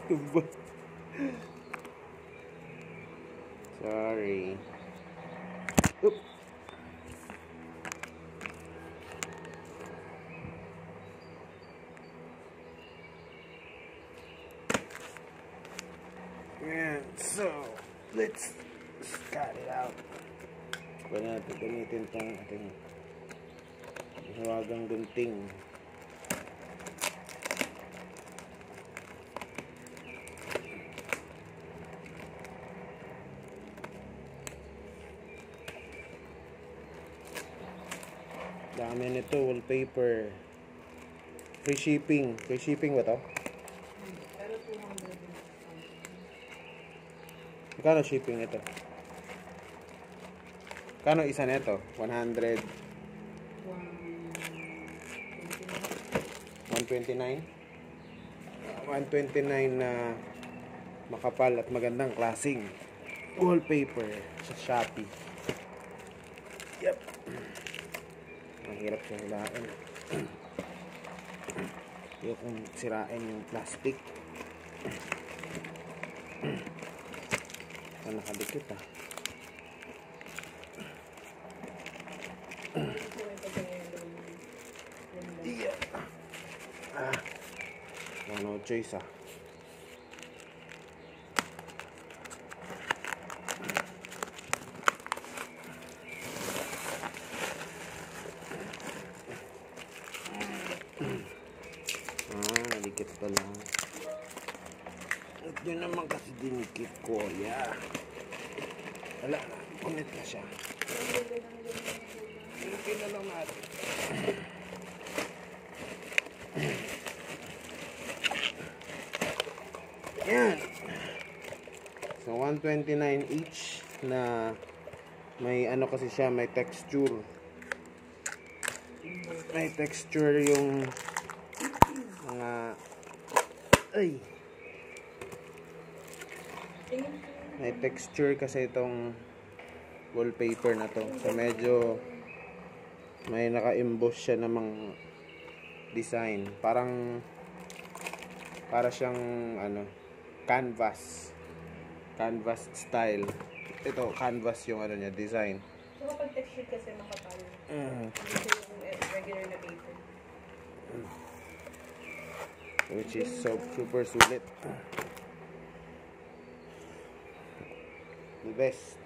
Tumba. Sorry. Oop. And so, let's cut it out. Wala natin gamitin itong ating mahiwagang gunting. Dami nito, wallpaper. Free shipping. Free shipping ba to? Pero 200. Magkano shipping ito? Kano isa nito? 100? 129? 129 na makapal at magandang klaseng wallpaper sa Shopee. Yep. Mahirap siya hilain. Yung kung sirain yung plastic. Nakadikit ah. Yeah. No choice ah. Nadikit pala. At yun naman kasi dinikit ko, yeah. Wala na, kunit na siya. Ilipin na lang natin. Yan. So 129 each na may ano kasi siya, may texture. May texture yung mga may texture kasi itong wallpaper na to. So medyo may naka-emboss siya namang design. Para siyang ano, canvas style. Ito canvas yung ano niya, design. So kapag texture kasi makapal. Hindi yung regular na paper. Which is so super sulit. The best.